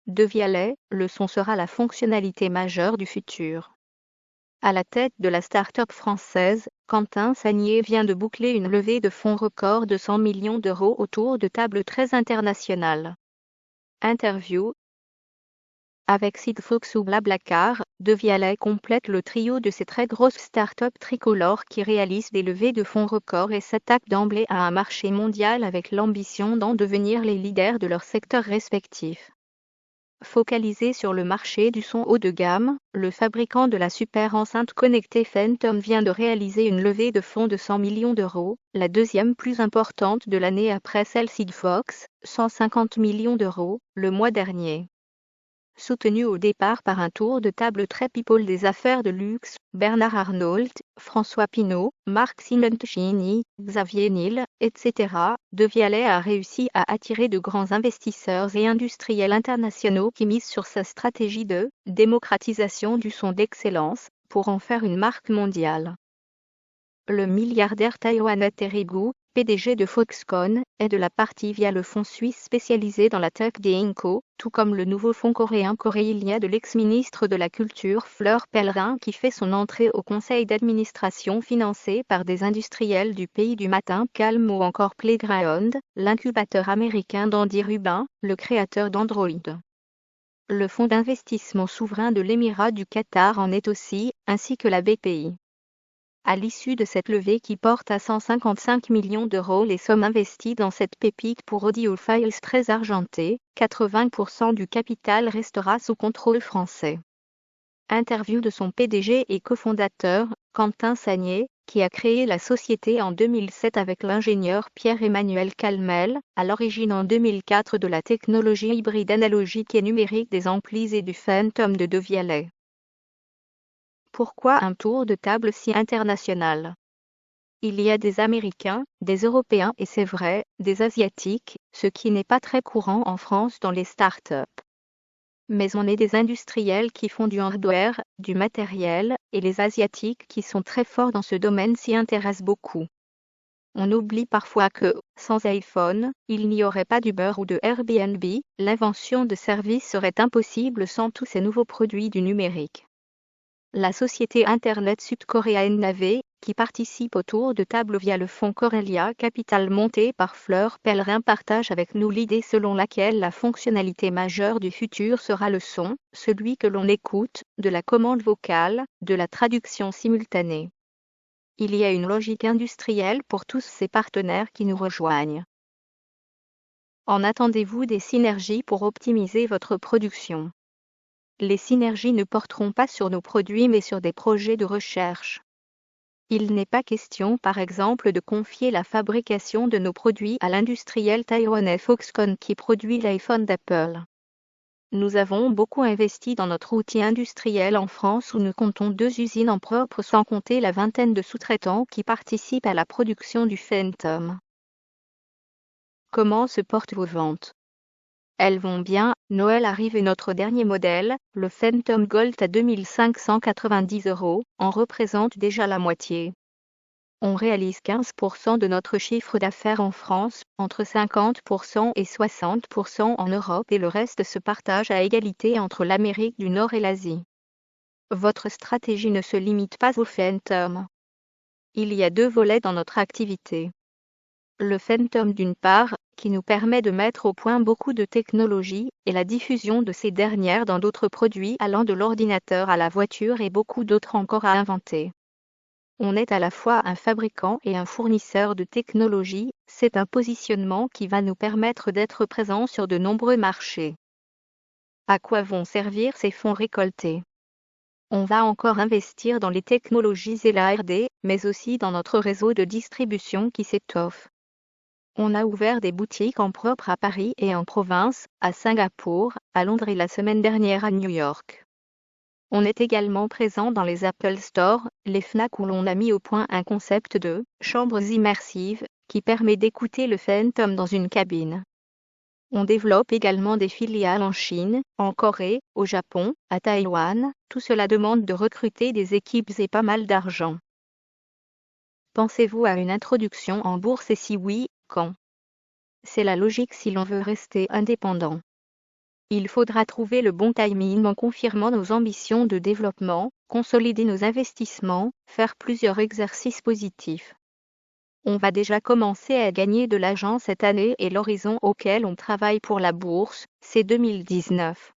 Devialet, le son sera la fonctionnalité majeure du futur. À la tête de la start-up française, Quentin Sagnier vient de boucler une levée de fonds record de 100 millions d'euros autour de tables très internationales. Interview. Avec Seedfox ou Blablacar, Devialet complète le trio de ces très grosses start-up tricolores qui réalisent des levées de fonds records et s'attaquent d'emblée à un marché mondial avec l'ambition d'en devenir les leaders de leur secteur respectif. Focalisé sur le marché du son haut de gamme, le fabricant de la super enceinte connectée Phantom vient de réaliser une levée de fonds de 100 millions d'euros, la deuxième plus importante de l'année après celle Seedfox, 150 millions d'euros, le mois dernier. Soutenu au départ par un tour de table très people des affaires de luxe, Bernard Arnault, François Pinault, Marc Simoncini, Xavier Niel, etc., Devialet a réussi à attirer de grands investisseurs et industriels internationaux qui misent sur sa stratégie de démocratisation du son d'excellence pour en faire une marque mondiale. Le milliardaire taïwanais Terry Gou, PDG de Foxconn, est de la partie via le fonds suisse spécialisé dans la tech des Inco, tout comme le nouveau fonds coréen Coréilia de l'ex-ministre de la Culture Fleur Pellerin qui fait son entrée au conseil d'administration financé par des industriels du pays du matin calme ou encore Playground, l'incubateur américain d'Andy Rubin, le créateur d'Android. Le fonds d'investissement souverain de l'Émirat du Qatar en est aussi, ainsi que la BPI. À l'issue de cette levée qui porte à 155 millions d'euros les sommes investies dans cette pépite pour audiophiles très argentées, 80% du capital restera sous contrôle français. Interview de son PDG et cofondateur, Quentin Sagnier, qui a créé la société en 2007 avec l'ingénieur Pierre-Emmanuel Calmel, à l'origine en 2004 de la technologie hybride analogique et numérique des amplis et du Phantom de Devialet. Pourquoi un tour de table si international ? Il y a des Américains, des Européens et c'est vrai, des Asiatiques, ce qui n'est pas très courant en France dans les start-up. Mais on est des industriels qui font du hardware, du matériel, et les Asiatiques qui sont très forts dans ce domaine s'y intéressent beaucoup. On oublie parfois que, sans iPhone, il n'y aurait pas d'Uber ou de Airbnb, l'invention de services serait impossible sans tous ces nouveaux produits du numérique. La société Internet sud-coréenne Nave, qui participe au tour de table via le fonds Corelia Capital monté par Fleur Pellerin partage avec nous l'idée selon laquelle la fonctionnalité majeure du futur sera le son, celui que l'on écoute, de la commande vocale, de la traduction simultanée. Il y a une logique industrielle pour tous ces partenaires qui nous rejoignent. En attendez-vous des synergies pour optimiser votre production ? Les synergies ne porteront pas sur nos produits mais sur des projets de recherche. Il n'est pas question par exemple de confier la fabrication de nos produits à l'industriel taïwanais Foxconn qui produit l'iPhone d'Apple. Nous avons beaucoup investi dans notre outil industriel en France où nous comptons 2 usines en propre sans compter la vingtaine de sous-traitants qui participent à la production du Phantom. Comment se portent vos ventes ? Elles vont bien, Noël arrive et notre dernier modèle, le Phantom Gold à 2590 €, en représente déjà la moitié. On réalise 15% de notre chiffre d'affaires en France, entre 50% et 60% en Europe et le reste se partage à égalité entre l'Amérique du Nord et l'Asie. Votre stratégie ne se limite pas au Phantom. Il y a 2 volets dans notre activité. Le Phantom d'une part, qui nous permet de mettre au point beaucoup de technologies, et la diffusion de ces dernières dans d'autres produits allant de l'ordinateur à la voiture et beaucoup d'autres encore à inventer. On est à la fois un fabricant et un fournisseur de technologies, c'est un positionnement qui va nous permettre d'être présents sur de nombreux marchés. À quoi vont servir ces fonds récoltés ? On va encore investir dans les technologies et la R&D, mais aussi dans notre réseau de distribution qui s'étoffe. On a ouvert des boutiques en propre à Paris et en province, à Singapour, à Londres et la semaine dernière à New York. On est également présent dans les Apple Store, les Fnac où l'on a mis au point un concept de « chambres immersives » qui permet d'écouter le Phantom dans une cabine. On développe également des filiales en Chine, en Corée, au Japon, à Taïwan, tout cela demande de recruter des équipes et pas mal d'argent. Pensez-vous à une introduction en bourse et si oui, quand ? C'est la logique si l'on veut rester indépendant. Il faudra trouver le bon timing en confirmant nos ambitions de développement, consolider nos investissements, faire plusieurs exercices positifs. On va déjà commencer à gagner de l'argent cette année et l'horizon auquel on travaille pour la bourse, c'est 2019.